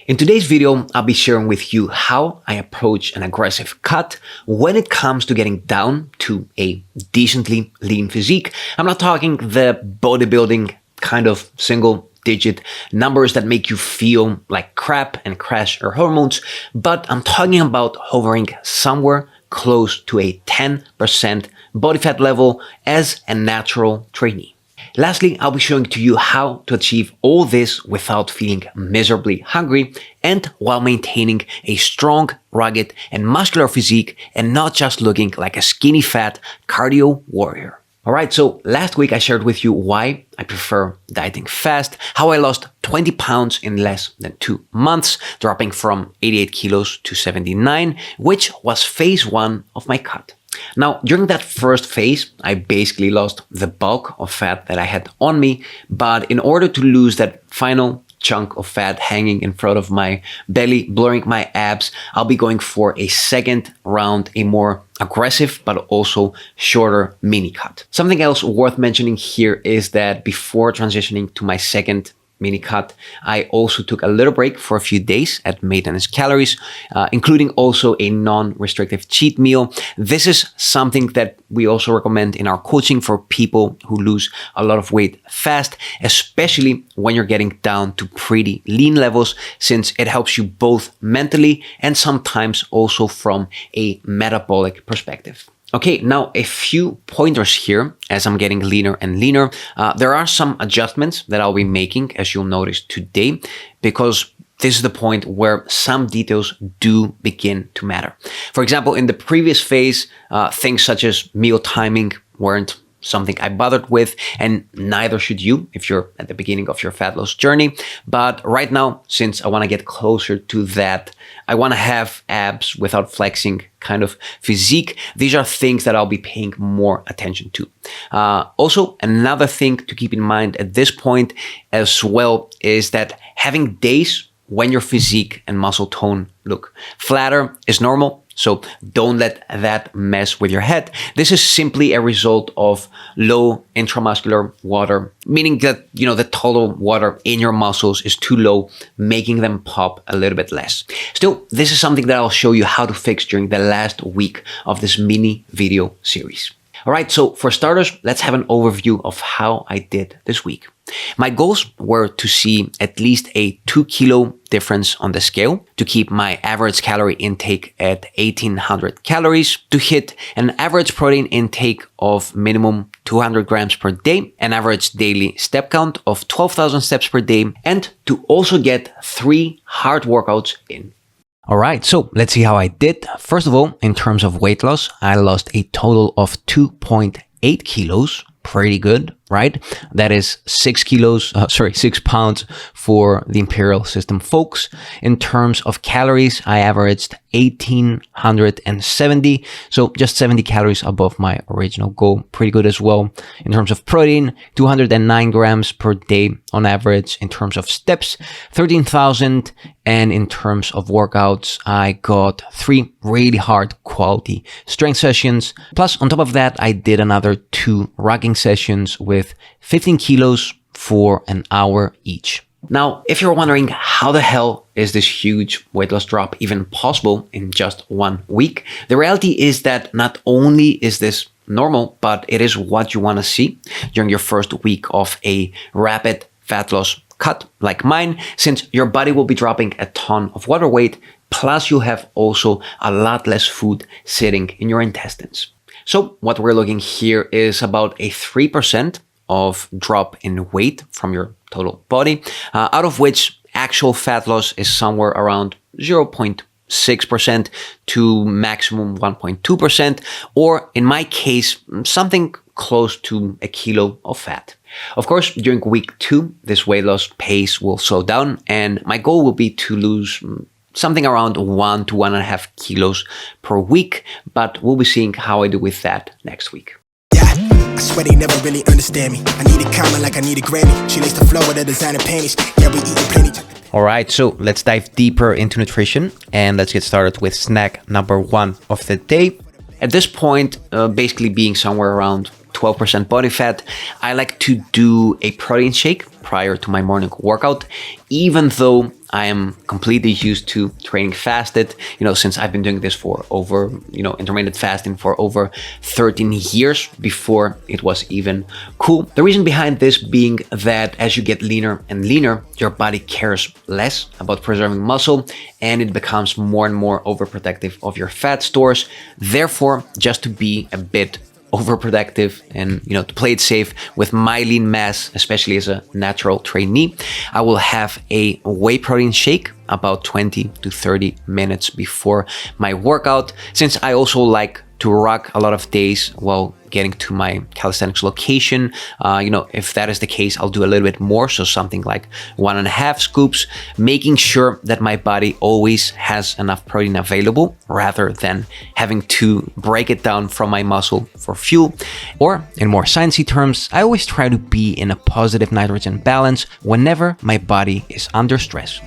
In today's video, I'll be sharing with you how I approach an aggressive cut when it comes to getting down to a decently lean physique. I'm not talking the bodybuilding kind of single-digit numbers that make you feel like crap and crash your hormones, but I'm talking about hovering somewhere close to a 10% body fat level as a natural trainee. Lastly, I'll be showing to you how to achieve all this without feeling miserably hungry and while maintaining a strong, rugged, and muscular physique and not just looking like a skinny fat cardio warrior. Alright, so last week I shared with you why I prefer dieting fast, how I lost 20 pounds in less than 2 months, dropping from 88 kilos to 79, which was phase 1 of my cut. Now, during that first phase, I basically lost the bulk of fat that I had on me, but in order to lose that final chunk of fat hanging in front of my belly, blurring my abs, I'll be going for a second round, a more aggressive but also shorter mini cut. Something else worth mentioning here is that before transitioning to my second mini cut, I also took a little break for a few days at maintenance calories, including also a non-restrictive cheat meal. This is something that we also recommend in our coaching for people who lose a lot of weight fast, especially when you're getting down to pretty lean levels, since it helps you both mentally and sometimes also from a metabolic perspective. Okay, now a few pointers here as I'm getting leaner and leaner. There are some adjustments that I'll be making, as you'll notice today, because this is the point where some details do begin to matter. For example, in the previous phase, things such as meal timing weren't something I bothered with, and neither should you if you're at the beginning of your fat loss journey. But right now, since I want to get closer to that, I want to have abs without flexing kind of physique. These are things that I'll be paying more attention to. Also, another thing to keep in mind at this point as well is that having days when your physique and muscle tone look flatter is normal. So don't let that mess with your head. This is simply a result of low intramuscular water, meaning that, the total water in your muscles is too low, making them pop a little bit less. Still, this is something that I'll show you how to fix during the last week of this mini video series. All right, so for starters, let's have an overview of how I did this week. My goals were to see at least a 2 kilo difference on the scale, to keep my average calorie intake at 1800 calories, to hit an average protein intake of minimum 200 grams per day, an average daily step count of 12,000 steps per day, and to also get 3 hard workouts in. All right, so let's see how I did. First of all, in terms of weight loss, I lost a total of 2.8 kilos. Pretty good, right? That is 6 pounds for the Imperial System folks. In terms of calories, I averaged 1,870. So just 70 calories above my original goal. Pretty good as well. In terms of protein, 209 grams per day on average. In terms of steps, 13,000. And in terms of workouts, I got 3 really hard quality strength sessions. Plus, on top of that, I did another 2 rocking sessions with 15 kilos for an hour each. Now, if you're wondering how the hell is this huge weight loss drop even possible in just 1 week, the reality is that not only is this normal, but it is what you want to see during your first week of a rapid fat loss cut like mine, since your body will be dropping a ton of water weight, plus you have also a lot less food sitting in your intestines. So what we're looking here is about a 3% of drop in weight from your total body, out of which actual fat loss is somewhere around 0.6% to maximum 1.2%, or in my case, something close to a kilo of fat. Of course, during week 2, this weight loss pace will slow down, and my goal will be to lose something around 1 to 1.5 kilos per week, but we'll be seeing how I do with that next week. I swear they never really understand me. I need a comment like I need a Grammy. She lays the flow with the designer panties. Yeah, we eating plenty. All right, so let's dive deeper into nutrition, and let's get started with snack number 1 of the day. At this point, basically being somewhere around 12% body fat, I like to do a protein shake prior to my morning workout, even though I am completely used to training fasted, since I've been doing this for over, intermittent fasting for over 13 years before it was even cool. The reason behind this being that as you get leaner and leaner, your body cares less about preserving muscle and it becomes more and more overprotective of your fat stores. Therefore, just to be a bit overprotective and to play it safe with my lean mass, especially as a natural trainee, I will have a whey protein shake about 20 to 30 minutes before my workout, since I also like to rock a lot of days while getting to my calisthenics location. If that is the case, I'll do a little bit more, so something like 1.5 scoops, making sure that my body always has enough protein available rather than having to break it down from my muscle for fuel. Or in more sciencey terms, I always try to be in a positive nitrogen balance whenever my body is under stress.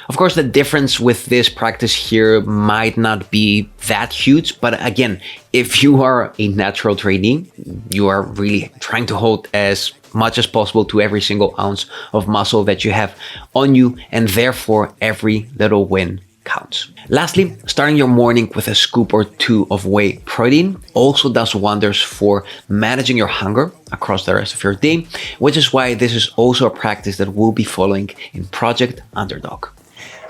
Of course, the difference with this practice here might not be that huge, but again, if you are a natural trainee, you are really trying to hold as much as possible to every single ounce of muscle that you have on you, and therefore every little win counts. Lastly, starting your morning with a scoop or two of whey protein also does wonders for managing your hunger across the rest of your day, which is why this is also a practice that we'll be following in Project Underdog.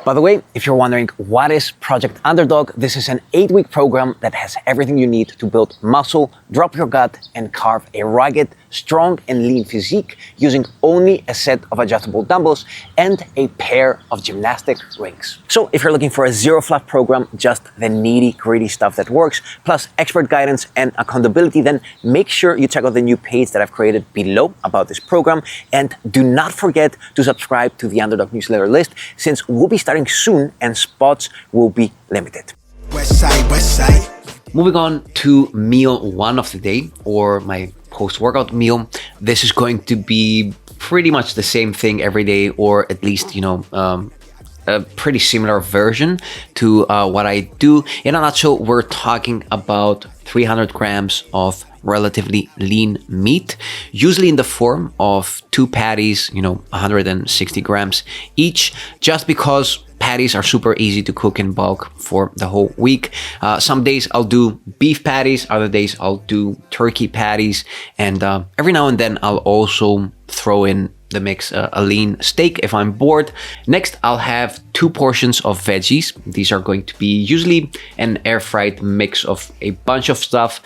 By the way, if you're wondering what is Project Underdog, this is an 8-week program that has everything you need to build muscle, drop your gut, and carve a rugged, strong, and lean physique using only a set of adjustable dumbbells and a pair of gymnastic rings. So if you're looking for a zero fluff program, just the nitty-gritty stuff that works, plus expert guidance and accountability, then make sure you check out the new page that I've created below about this program. And do not forget to subscribe to the Underdog newsletter list, since we'll be starting soon and spots will be limited. West side, west side. Moving on to meal 1 of the day, or my post-workout meal. This is going to be pretty much the same thing every day, or at least, a pretty similar version to what I do. In a nutshell, we're talking about 300 grams of relatively lean meat, usually in the form of 2 patties, 160 grams each, just because patties are super easy to cook in bulk for the whole week. Some days I'll do beef patties, other days I'll do turkey patties, and every now and then I'll also throw in the mix a lean steak if I'm bored. Next, I'll have 2 portions of veggies. These are going to be usually an air fried mix of a bunch of stuff.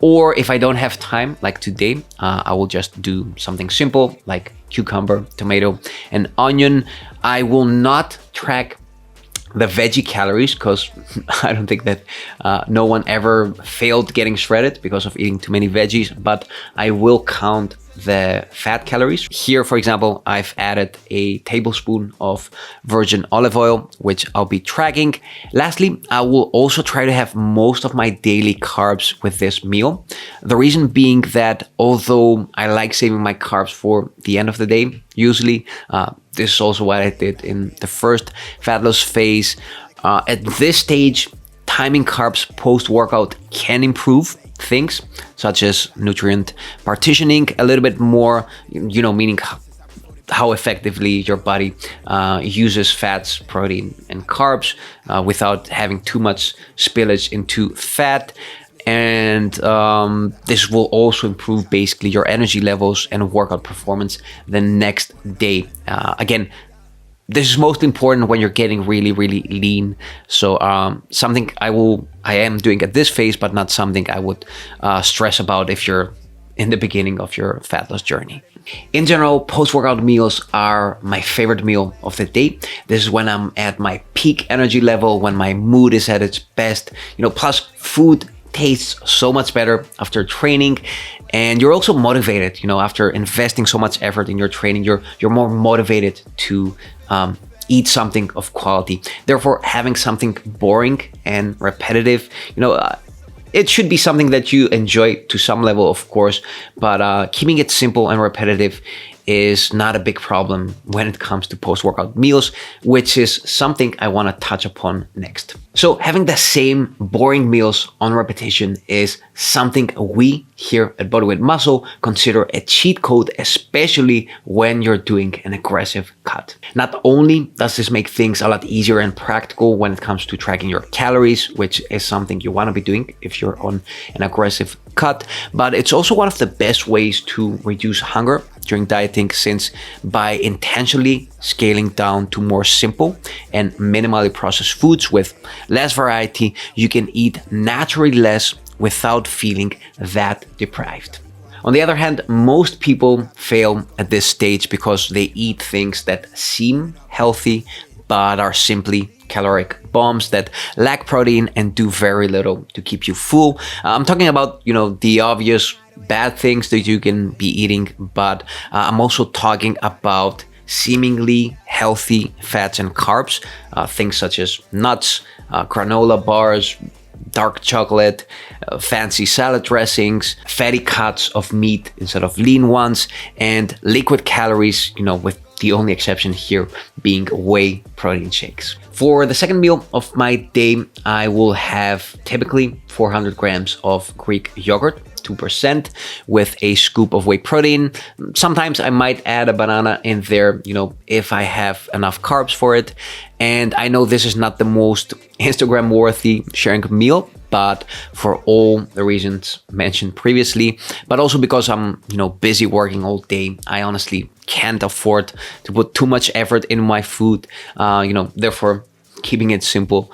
Or if I don't have time, like today, I will just do something simple like cucumber, tomato, and onion. I will not track the veggie calories because I don't think that no one ever failed getting shredded because of eating too many veggies, but I will count the fat calories. Here, for example, I've added a tablespoon of virgin olive oil, which I'll be tracking. Lastly, I will also try to have most of my daily carbs with this meal. The reason being that although I like saving my carbs for the end of the day, usually, this is also what I did in the first fat loss phase. At this stage, timing carbs post-workout can improve things such as nutrient partitioning a little bit more, meaning how effectively your body uses fats, protein, and carbs without having too much spillage into fat. And this will also improve basically your energy levels and workout performance the next day. Again, this is most important when you're getting really, really lean. So something I am doing at this phase, but not something I would stress about if you're in the beginning of your fat loss journey. In general, post-workout meals are my favorite meal of the day. This is when I'm at my peak energy level, when my mood is at its best. Plus food tastes so much better after training, and you're also motivated. After investing so much effort in your training, you're more motivated to eat something of quality. Therefore, having something boring and repetitive, it should be something that you enjoy to some level, of course, but keeping it simple and repetitive is not a big problem when it comes to post-workout meals, which is something I want to touch upon next. So having the same boring meals on repetition is something we here at Body with Muscle consider a cheat code, especially when you're doing an aggressive cut. Not only does this make things a lot easier and practical when it comes to tracking your calories, which is something you want to be doing if you're on an aggressive cut, but it's also one of the best ways to reduce hunger during dieting, since by intentionally scaling down to more simple and minimally processed foods with less variety, you can eat naturally less without feeling that deprived. On the other hand, most people fail at this stage because they eat things that seem healthy but are simply caloric bombs that lack protein and do very little to keep you full. I'm talking about, the obvious bad things that you can be eating, but I'm also talking about seemingly healthy fats and carbs, things such as nuts, granola bars, dark chocolate, fancy salad dressings, fatty cuts of meat instead of lean ones, and liquid calories, with the only exception here being whey protein shakes. For the second meal of my day, I will have typically 400 grams of Greek yogurt, 2%, with a scoop of whey protein. Sometimes I might add a banana in there, if I have enough carbs for it. And I know this is not the most Instagram worthy sharing meal, but for all the reasons mentioned previously, but also because I'm, busy working all day, I honestly can't afford to put too much effort in my food. Therefore, keeping it simple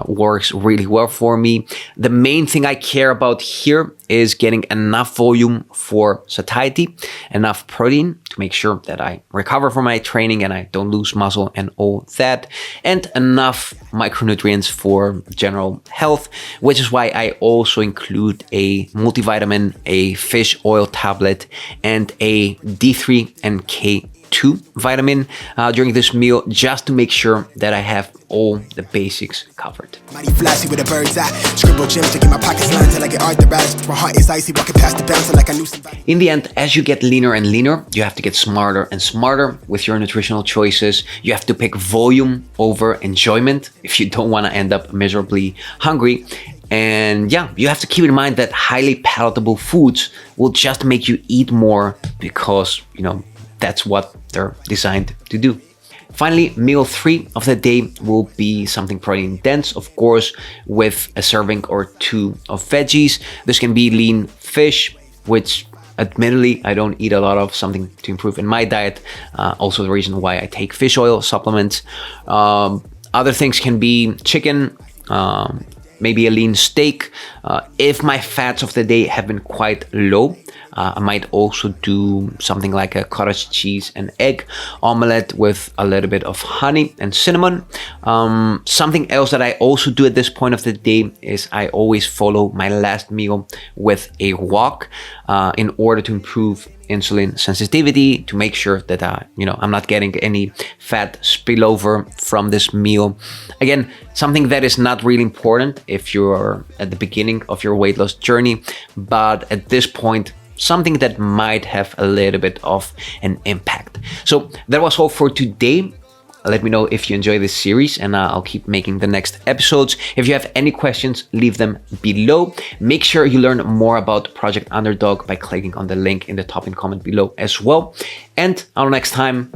works really well for me. The main thing I care about here is getting enough volume for satiety, enough protein to make sure that I recover from my training and I don't lose muscle and all that, and enough micronutrients for general health, which is why I also include a multivitamin, a fish oil tablet, and a D3 and K2 vitamin during this meal, just to make sure that I have all the basics covered. Mighty flashy with a bird's eye. Scribble gym to get my pockets lined till I get authorized. My heart is icy, walking past the bouncer like I knew somebody. In the end, as you get leaner and leaner, you have to get smarter and smarter with your nutritional choices. You have to pick volume over enjoyment if you don't want to end up miserably hungry. And yeah, you have to keep in mind that highly palatable foods will just make you eat more because, that's what they're designed to do. Finally, meal 3 of the day will be something protein dense, of course, with a serving or 2 of veggies. This can be lean fish, which admittedly I don't eat a lot of, something to improve in my diet. Also the reason why I take fish oil supplements. Other things can be chicken, maybe a lean steak. If my fats of the day have been quite low, I might also do something like a cottage cheese and egg omelette with a little bit of honey and cinnamon. Something else that I also do at this point of the day is I always follow my last meal with a walk in order to improve insulin sensitivity, to make sure that I'm not getting any fat spillover from this meal. Again, something that is not really important if you're at the beginning of your weight loss journey, but at this point, something that might have a little bit of an impact. So that was all for today. Let me know if you enjoy this series, and I'll keep making the next episodes. If you have any questions, leave them below. Make sure you learn more about Project Underdog by clicking on the link in the top comment below as well. And until next time,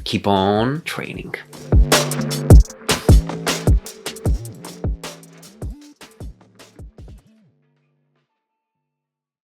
keep on training.